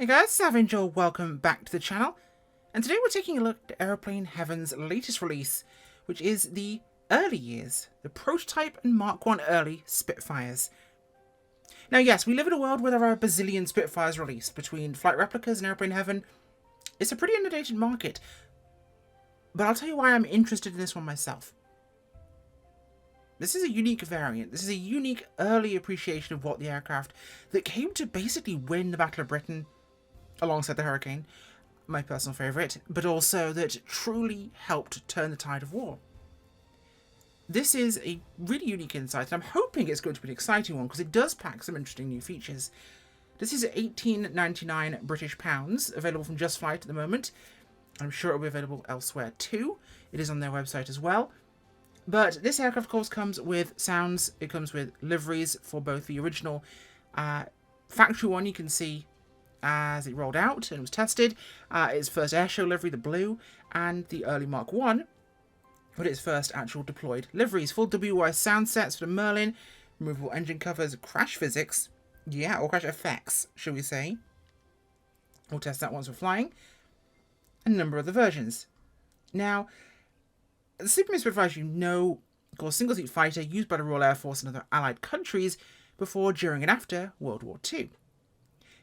Hey guys, Savage, welcome back to the channel. And today we're taking a look at Aeroplane Heaven's latest release, which is the early years, the prototype and Mark 1 early Spitfires. Now yes, we live in a world where there are a bazillion Spitfires released between flight replicas and Aeroplane Heaven. It's a pretty inundated market, but I'll tell you why I'm interested in this one myself. This is a unique variant. This is a unique early appreciation of what the aircraft that came to basically win the Battle of Britain alongside the Hurricane, my personal favourite, but also that truly helped turn the tide of war. This is a really unique insight, and I'm hoping it's going to be an exciting one because it does pack some interesting new features. This is £18.99 British pounds, available from Just Flight at the moment. I'm sure it will be available elsewhere too. It is on their website as well. But this aircraft, of course, comes with sounds. It comes with liveries for both the original factory one you can see as it rolled out and was tested, its first airshow livery, the blue, and the early Mark 1, but its first actual deployed liveries. Full WY sound sets for the Merlin, removable engine covers, crash physics, or crash effects, shall we say. We'll test that once we're flying, and a number of other versions. Now, the Superman Spitfires, you know, of course, single-seat fighter used by the Royal Air Force and other allied countries before, during, and after World War II.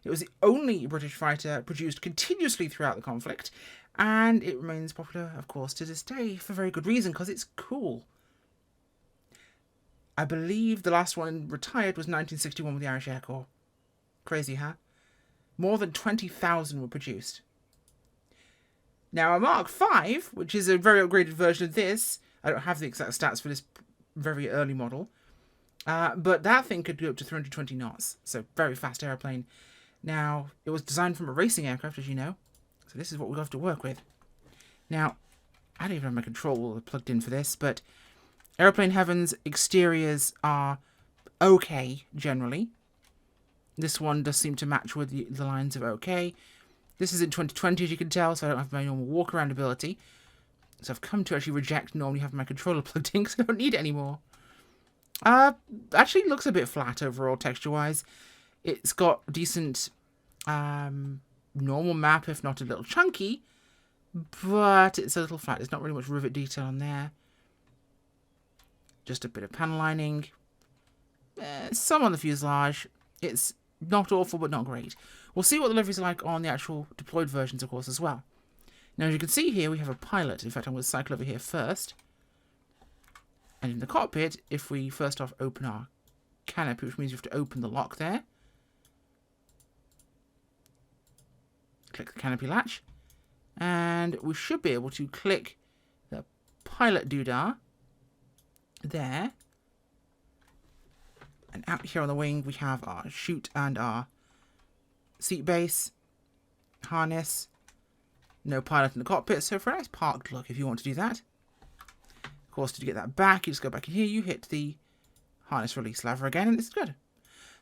It was the only British fighter produced continuously throughout the conflict, and it remains popular, of course, to this day for very good reason, because it's cool. I believe the last one retired was 1961 with the Irish Air Corps. Crazy, huh? More than 20,000 were produced. Now, a Mark 5, which is a very upgraded version of this, I don't have the exact stats for this very early model, but that thing could go up to 320 knots, so very fast airplane. Now, it was designed from a racing aircraft, as you know, so this is what we'll have to work with. Now, I don't even have my controller plugged in for this, but Aeroplane Heaven's exteriors are okay, generally. This one does seem to match with the lines of okay. This is in 2020, as you can tell, so I don't have my normal walk-around ability. So I've come to actually reject normally having my controller plugged in because I don't need it anymore. Actually looks a bit flat overall, texture-wise. It's got decent normal map, if not a little chunky, but it's a little flat. There's not really much rivet detail on there. Just a bit of panel lining. Some on the fuselage. It's not awful, but not great. We'll see what the liveries are like on the actual deployed versions, of course, as well. Now, as you can see here, we have a pilot. In fact, I'm going to cycle over here first. And in the cockpit, if we first off open our canopy, which means you have to open the lock there. Click the canopy latch. And we should be able to click the pilot doodah there. And out here on the wing, we have our chute and our seat base, harness, no pilot in the cockpit, so for a nice parked look if you want to do that. Of course, to get that back, you just go back in here, you hit the harness release lever again, and it's good.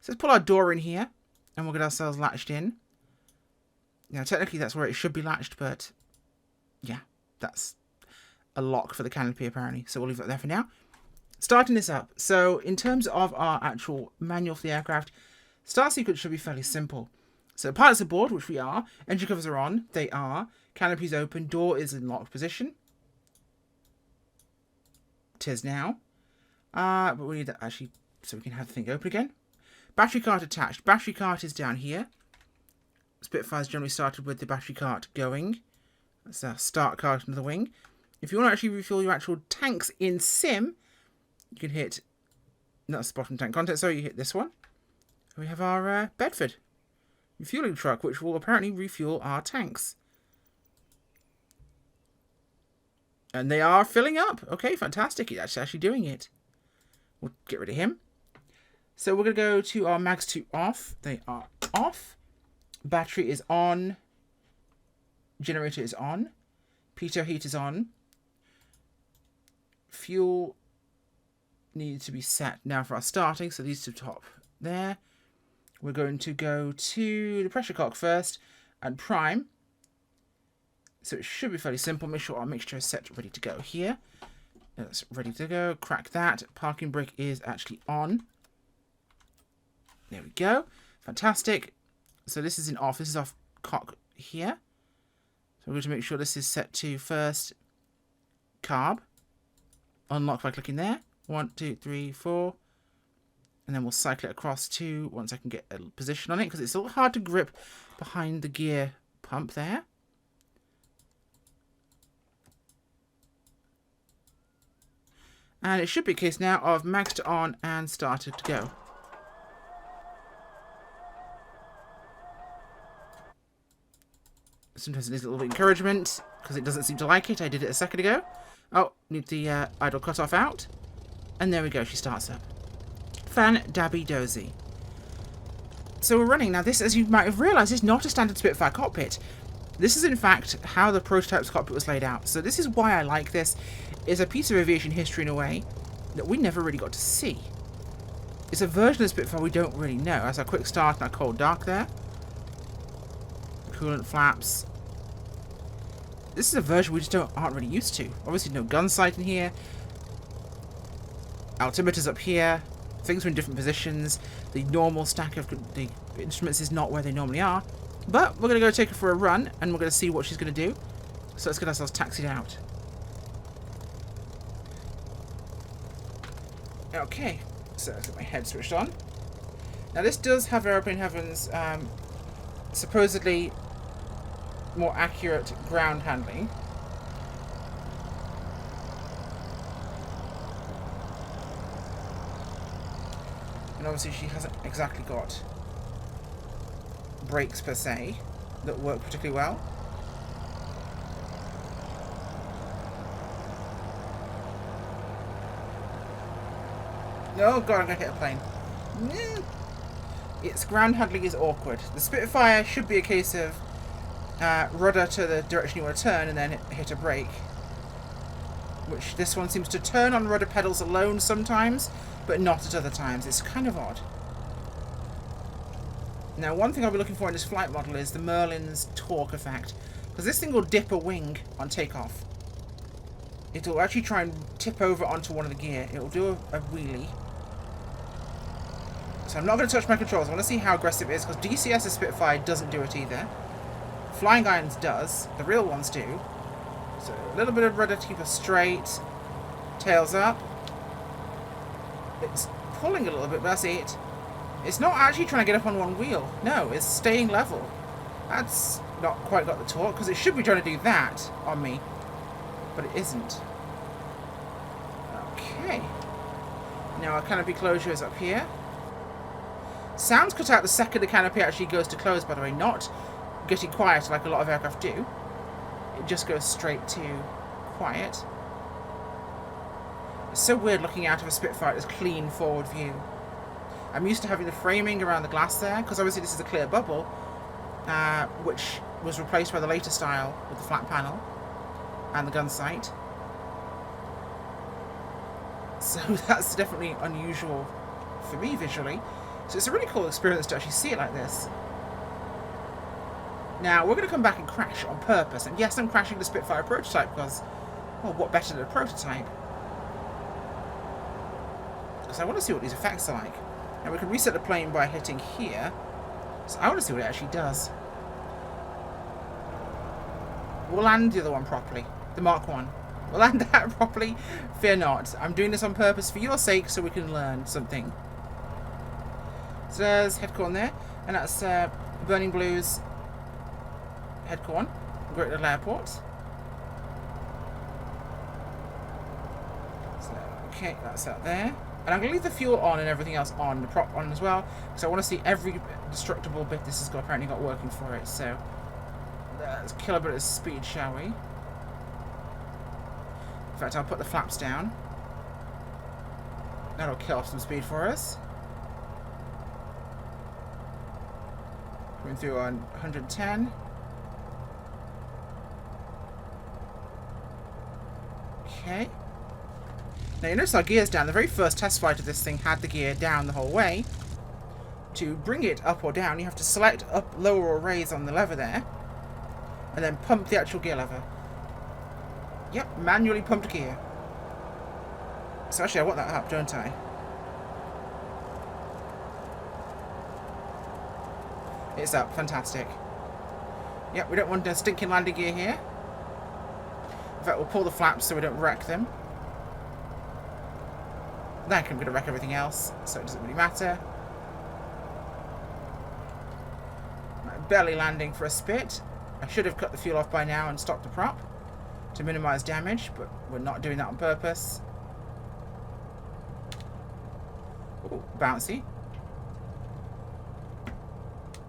So let's pull our door in here, and we'll get ourselves latched in. Now, technically that's where it should be latched, but yeah, that's a lock for the canopy apparently, so we'll leave it there for now. Starting this up, so in terms of our actual manual for the aircraft, start sequence should be fairly simple. So pilot's aboard, which we are, engine covers are on, they are, canopy's open, door is in locked position. 'Tis now. But we need that actually, so we can have the thing open again. Battery cart attached. Battery cart is down here. Spitfires generally started with the battery cart going. That's a start cart under the wing. If you want to actually refuel your actual tanks in sim, you can hit, that's the bottom tank content, so you hit this one. We have our Bedford refueling truck, which will apparently refuel our tanks. And they are filling up. Okay, fantastic. It's actually doing it. We'll get rid of him. So we're going to go to our mags 2 off. They are off. Battery is on. Generator is on. pitot heat is on. Fuel needs to be set now for our starting. So these two top there. We're going to go to the pressure cock first and prime. So it should be fairly simple. Make sure our mixture is set ready to go here. That's ready to go. Crack that. Parking brake is actually on. There we go. Fantastic. So this is in off. This is off cock here. So we're going to make sure this is set to first carb. Unlock by clicking there. 1, 2, 3, 4. And then we'll cycle it across to once I can get a position on it, because it's a little hard to grip behind the gear pump there. And it should be a case now of maxed on and started to go. Sometimes it needs a little bit of encouragement because it doesn't seem to like it. I did it a second ago. Oh, need the idle cutoff out. And there we go, she starts up. Fan-dabby-dozy. So we're running. Now this, as you might have realised, is not a standard Spitfire cockpit. This is in fact how the prototype's cockpit was laid out. So this is why I like this. It's a piece of aviation history in a way that we never really got to see. It's a version of Spitfire we don't really know. As a quick start and a cold dark there. Coolant flaps. This is a version we just aren't really used to. Obviously no gun sight in here. Altimeters up here. Things are in different positions. The normal stack of the instruments is not where they normally are. But we're going to go take her for a run and we're going to see what she's going to do. So let's get ourselves taxied out. Okay, so let's get my head switched on. Now this does have Aeroplane Heaven's supposedly more accurate ground handling. And obviously she hasn't exactly got brakes per se that work particularly well. Oh god, I'm going to hit a plane. Its ground handling is awkward. The Spitfire should be a case of rudder to the direction you want to turn and then hit a brake. Which this one seems to turn on rudder pedals alone sometimes, but not at other times. It's kind of odd. Now one thing I'll be looking for in this flight model is the Merlin's torque effect. Because this thing will dip a wing on takeoff. It'll actually try and tip over onto one of the gear. It'll do a wheelie. So I'm not going to touch my controls. I want to see how aggressive it is, because DCS's Spitfire doesn't do it either. Flying Irons does. The real ones do. So a little bit of rudder to keep us straight. Tails up. It's pulling a little bit, but that's it. It's not actually trying to get up on one wheel. No, it's staying level. That's not quite got the torque, because it should be trying to do that on me. But it isn't. Okay. Now our canopy closure is up here. Sounds cut out the second the canopy actually goes to close, by the way, not getting quiet like a lot of aircraft do. It just goes straight to quiet. It's so weird looking out of a Spitfire at this clean forward view. I'm used to having the framing around the glass there, because obviously this is a clear bubble, which was replaced by the later style with the flat panel and the gun sight. So that's definitely unusual for me visually. So it's a really cool experience to actually see it like this. Now, we're going to come back and crash on purpose. And yes, I'm crashing the Spitfire prototype because, well, what better than a prototype? Because I want to see what these effects are like. Now, we can reset the plane by hitting here. So I want to see what it actually does. We'll land the other one properly. The Mark 1. We'll land that properly. Fear not. I'm doing this on purpose for your sake so we can learn something. So there's headcorn there. And that's Burning Blues headcorn. Great Little Airport. So, okay, that's out there. And I'm going to leave the fuel on and everything else on, the prop on as well. Because I want to see every destructible bit this has apparently got working for it. So let's kill a bit of speed, shall we? In fact, I'll put the flaps down. That'll kill off some speed for us. Going through on 110. Okay. Now you notice our gear's down. The very first test flight of this thing had the gear down the whole way. To bring it up or down, you have to select up, lower or raise on the lever there. And then pump the actual gear lever. Yep, manually pumped gear. So actually I want that up, don't I? It's up, fantastic. Yep, we don't want a stinking landing gear here. In fact, we'll pull the flaps so we don't wreck them. Then I'm going to wreck everything else, so it doesn't really matter. Right, barely landing for a spit. I should have cut the fuel off by now and stopped the prop to minimise damage, but we're not doing that on purpose. Ooh, bouncy.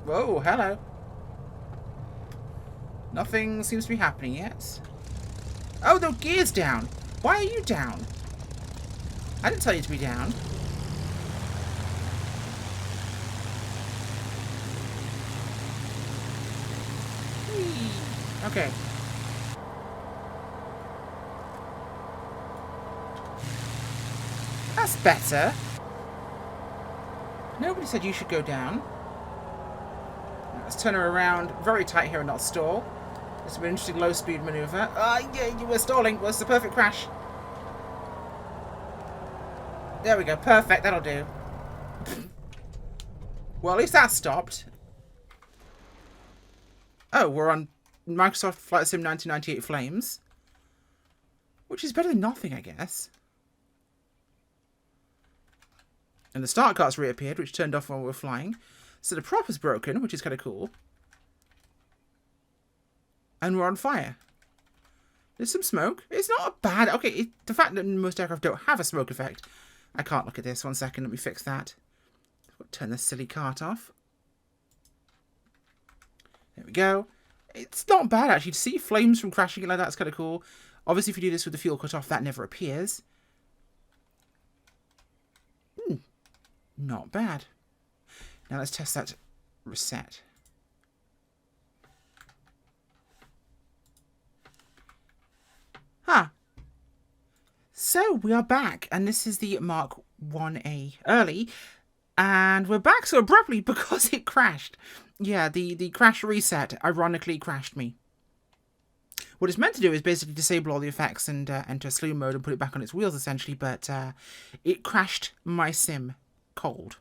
Whoa, hello. Nothing seems to be happening yet. Oh, the gear's down. Why are you down? I didn't tell you to be down. Whee. Okay. That's better. Nobody said you should go down. Let's turn her around very tight here and not stall. This will be an interesting low-speed manoeuvre. Yeah, you were stalling. Well, it's the perfect crash. There we go. Perfect. That'll do. Well, at least that stopped. Oh, we're on Microsoft Flight Sim 1998 Flames. Which is better than nothing, I guess. And the start cart's reappeared, which turned off while we were flying. So the prop is broken, which is kind of cool. And we're on fire. There's some smoke. It's not a bad... Okay, the fact that most aircraft don't have a smoke effect. I can't look at this. 1 second, let me fix that. Turn this silly cart off. There we go. It's not bad, actually. To see flames from crashing it like that's kind of cool. Obviously, if you do this with the fuel cut off, that never appears. Not bad. Now let's test that reset. Huh. So we are back, and this is the Mark 1A early, and we're back so abruptly because it crashed. Yeah, the crash reset ironically crashed me. What it's meant to do is basically disable all the effects and enter slew mode and put it back on its wheels essentially, but it crashed my sim cold.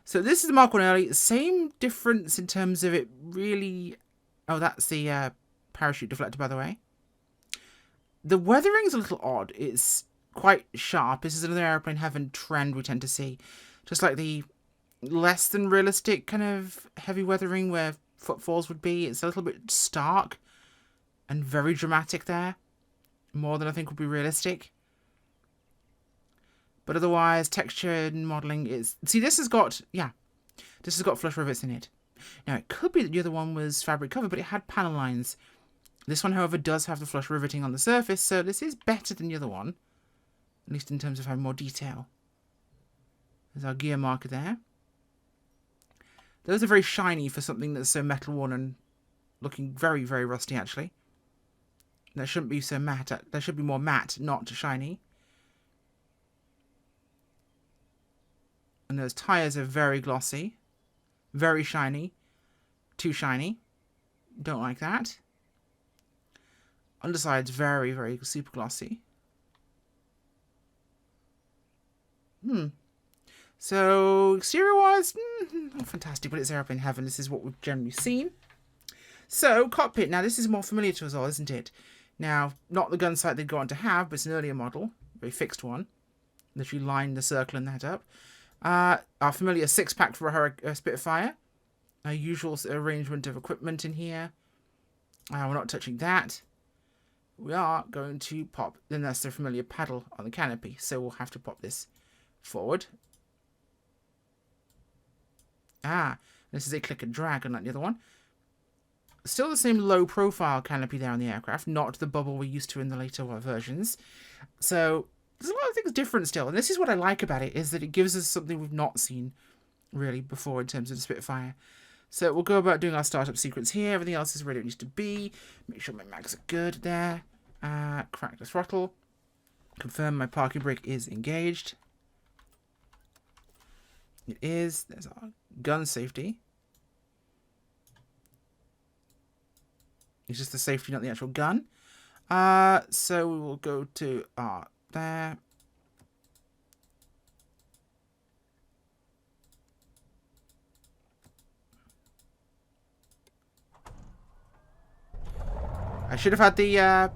So this is the Mark 1 early. Same difference in terms of it really... Oh, that's the parachute deflector, by the way. The weathering's a little odd. It's quite sharp. This is another Aeroplane Heaven trend we tend to see. Just like the less than realistic kind of heavy weathering where footfalls would be. It's a little bit stark and very dramatic there. More than I think would be realistic. But otherwise, texture and modelling is... See, this has got... Yeah. This has got flush rivets in it. Now, it could be that the other one was fabric covered, but it had panel lines. This one, however, does have the flush riveting on the surface, so this is better than the other one. At least in terms of having more detail. There's our gear marker there. Those are very shiny for something that's so metal worn and looking very, very rusty, actually. That shouldn't be so matte. That should be more matte, not shiny. And those tyres are very glossy. Very shiny. Too shiny. Don't like that. Underside's very, very super glossy. So, exterior-wise, not fantastic, but it's Aeroplane Heaven. This is what we've generally seen. So, cockpit. Now, this is more familiar to us all, isn't it? Now, not the gun sight they'd go on to have, but it's an earlier model. Very fixed one. Literally line the circle and that up. Our familiar 6-pack for a Spitfire. Our usual arrangement of equipment in here. We're not touching that. We are going to pop, then that's the familiar paddle on the canopy, so we'll have to pop this forward. This is a click and drag, unlike the other one. Still the same low profile canopy there on the aircraft, not the bubble we're used to in the later versions. So there's a lot of things different still, and this is what I like about it, is that it gives us something we've not seen really before in terms of the Spitfire. So we'll go about doing our startup sequence here. Everything else is where it needs to be. Make sure my mags are good there. Crack the throttle. Confirm my parking brake is engaged. It is. There's our gun safety. It's just the safety, not the actual gun. So we will go to there. I should have had the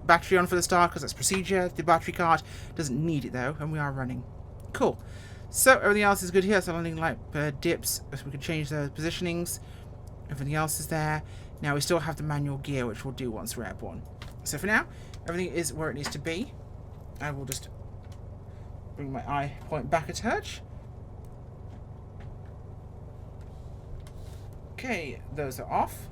battery on for the start because that's procedure. The battery card doesn't need it though, and we are running. Cool. So everything else is good here. So landing light dips, so we can change the positionings. Everything else is there. Now we still have the manual gear, which we'll do once we're airborne. So for now, everything is where it needs to be. I will just bring my eye point back a touch. Okay, those are off.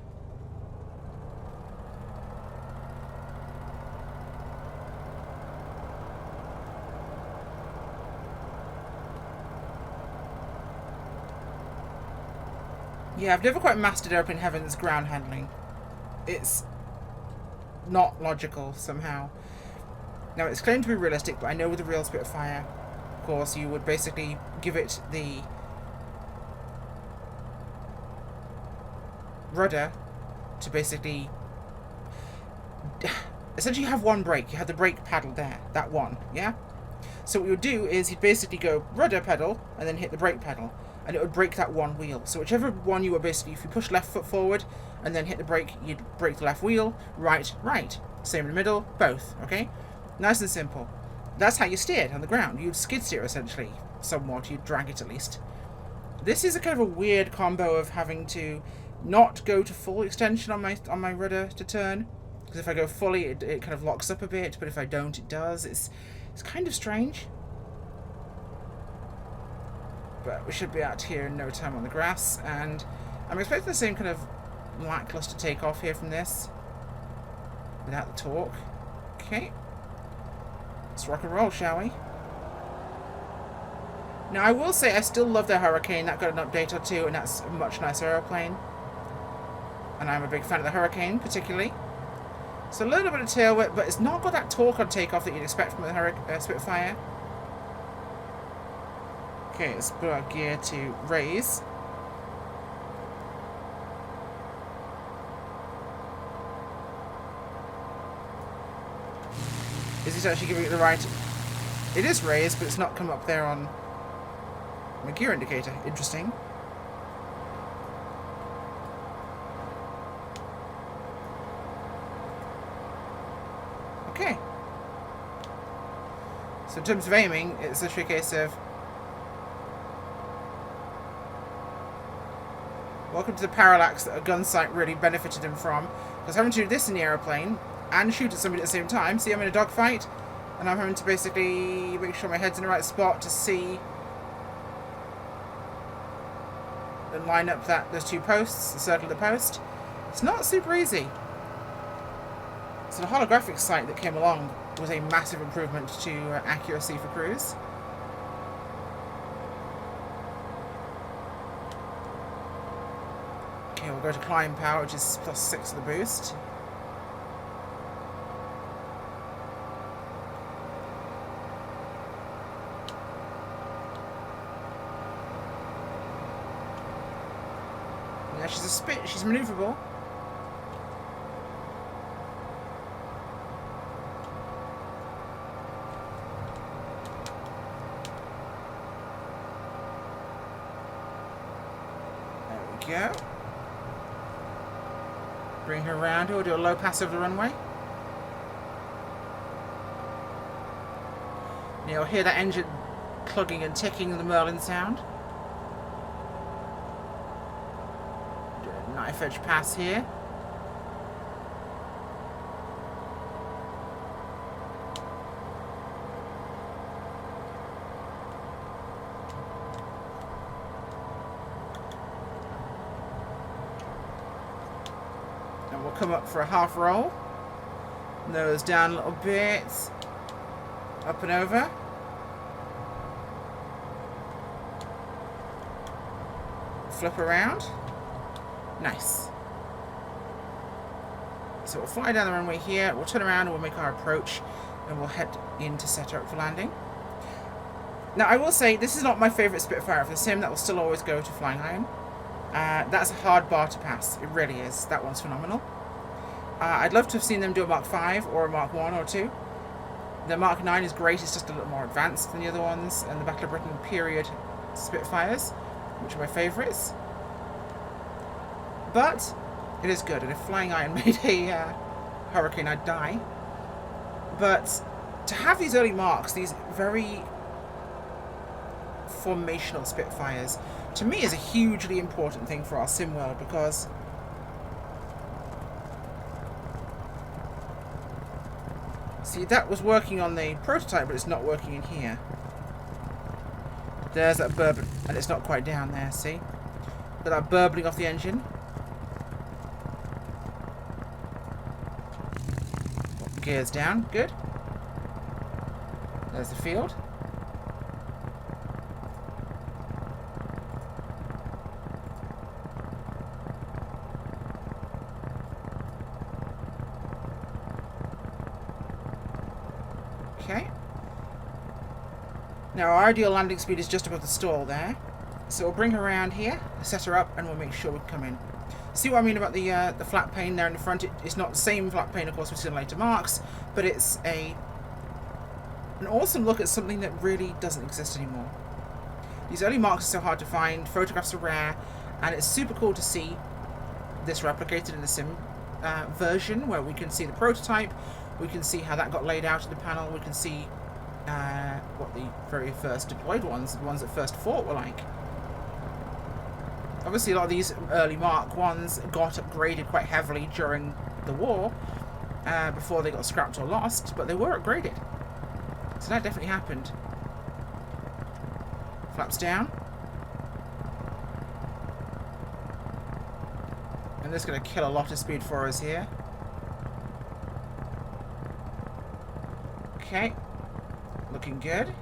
Yeah, I've never quite mastered Aeroplane Heaven's ground handling. It's not logical somehow. Now, it's claimed to be realistic, but I know with the real Spitfire, of course, you would basically give it the rudder to basically... essentially you have one brake. You have the brake paddle there. That one, yeah? So what you would do is you'd basically go rudder pedal and then hit the brake pedal. And it would brake that one wheel. So whichever one you were basically... if you push left foot forward and then hit the brake, you'd brake the left wheel. Right, right. Same in the middle. Both, okay? Nice and simple. That's how you steered on the ground. You'd skid steer, essentially. Somewhat. You'd drag it, at least. This is a kind of a weird combo of having to not go to full extension on my rudder to turn. Because if I go fully, it kind of locks up a bit. But if I don't, it does. It's kind of strange. But we should be out here in no time on the grass. And I'm expecting the same kind of lackluster takeoff here from this. Without the torque. Okay. Let's rock and roll, shall we? Now, I will say I still love the Hurricane. That got an update or two, and that's a much nicer aeroplane. And I'm a big fan of the Hurricane, particularly. So a little bit of tail whip, but it's not got that torque on takeoff that you'd expect from the Spitfire. Okay, let's put our gear to raise. Is it actually giving it the right... It is raised, but it's not come up there on my gear indicator. Interesting. Okay. So in terms of aiming, it's literally a case of... welcome to the parallax that a gun sight really benefited him from. Because having to do this in the aeroplane and shoot at somebody at the same time. See, I'm in a dogfight, and I'm having to basically make sure my head's in the right spot to see and line up those two posts, the circle of the post. It's not super easy. So the holographic sight that came along was a massive improvement to accuracy for cruise. Okay, we'll go to climb power, which is +6 of the boost. Yeah, she's a Spit, she's maneuverable. There we go. Bring her around, we'll do a low pass over the runway. And you'll hear that engine clugging and ticking, the Merlin sound. Do a knife edge pass here. And we'll come up for a half roll. Nose down a little bit. Up and over. Flip around. Nice. So we'll fly down the runway here. We'll turn around and we'll make our approach. And we'll head in to set her up for landing. Now, I will say, this is not my favourite Spitfire for the sim. That will still always go to Flying Iron. That's a hard bar to pass. It really is. That one's phenomenal. I'd love to have seen them do a Mark 5 or a Mark 1 or 2. The Mark 9 is great. It's just a little more advanced than the other ones. And the Battle of Britain period Spitfires, which are my favourites. But it is good. And if Flying Iron made a Hurricane, I'd die. But to have these early marks, these very formational Spitfires, to me is a hugely important thing for our sim world, because see, that was working on the prototype, but it's not working in here. There's that bourbon, and it's not quite down there, see? Got that burbling off the engine. Gears down, good. There's the field. Okay. Now our ideal landing speed is just above the stall there. So we'll bring her around here, set her up, and we'll make sure we come in. See what I mean about the flat pane there in the front? It's not the same flat pane, of course, we see in later marks, but it's an awesome look at something that really doesn't exist anymore. These early marks are so hard to find, photographs are rare, and it's super cool to see this replicated in the sim version, where we can see the prototype, we can see how that got laid out in the panel, we can see what the very first deployed ones, the ones that first fought, were like. Obviously, a lot of these early Mark 1s got upgraded quite heavily during the war, before they got scrapped or lost, but they were upgraded. So that definitely happened. Flaps down. And this is going to kill a lot of speed for us here. Okay. Looking good.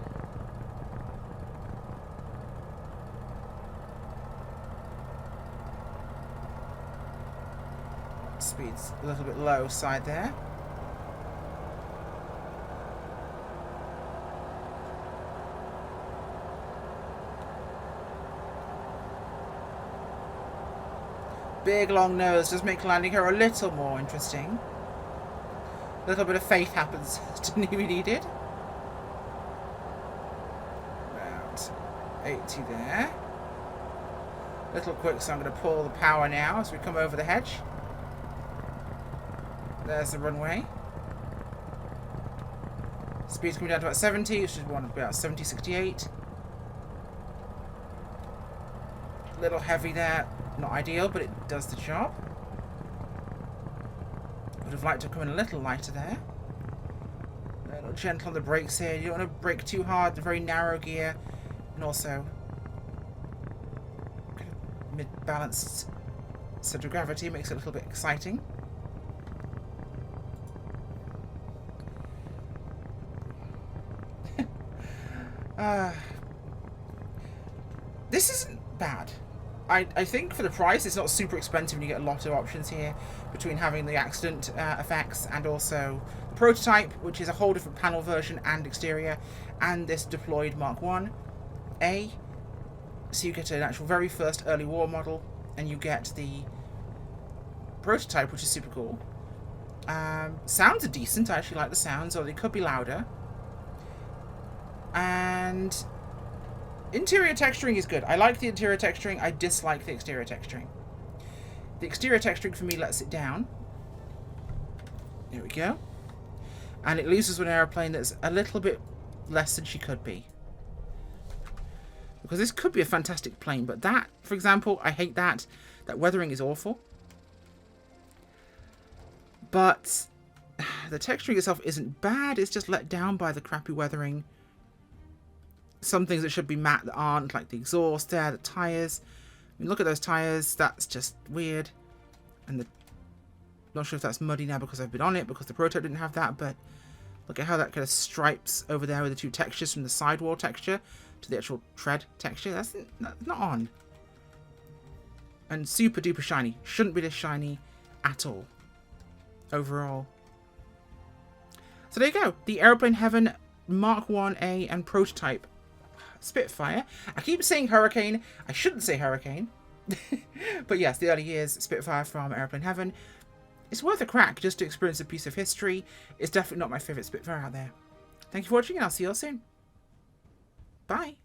Speed's a little bit low side there. Big long nose does make landing her a little more interesting. A little bit of faith happens to be needed. About 80 there. Little quick, so I'm going to pull the power now as we come over the hedge. There's the runway. Speed's coming down to about 70, which is about 70, 68. A little heavy there. Not ideal, but it does the job. Would have liked to come in a little lighter there. A little gentle on the brakes here. You don't want to brake too hard. The very narrow gear. And also kind of mid-balanced center of gravity makes it a little bit exciting. This isn't bad. I think for the price, it's not super expensive, and you get a lot of options here between having the accident effects and also the prototype, which is a whole different panel version and exterior, and this deployed Mark 1A. So you get an actual very first early war model, and you get the prototype, which is super cool. Sounds are decent. I actually like the sounds, or they could be louder. And interior texturing is good. I like the interior texturing. I dislike the exterior texturing. The exterior texturing for me lets it down. There we go. And it leaves us with an aeroplane that's a little bit less than she could be. Because this could be a fantastic plane, but that, for example, I hate that. That weathering is awful. But the texturing itself isn't bad. It's just let down by the crappy weathering. Some things that should be matte that aren't, like the exhaust there, the tyres. I mean, look at those tyres. That's just weird. And not sure if that's muddy now because I've been on it, because the prototype didn't have that, but look at how that kind of stripes over there with the two textures, from the sidewall texture to the actual tread texture. That's not on. And super duper shiny. Shouldn't be this shiny at all. Overall. So there you go. The Aeroplane Heaven Mark 1A and prototype Spitfire. I keep saying Hurricane. I shouldn't say Hurricane. But yes, the early years Spitfire from Aeroplane Heaven. It's worth a crack just to experience a piece of history. It's definitely not my favourite Spitfire out there. Thank you for watching, and I'll see you all soon. Bye.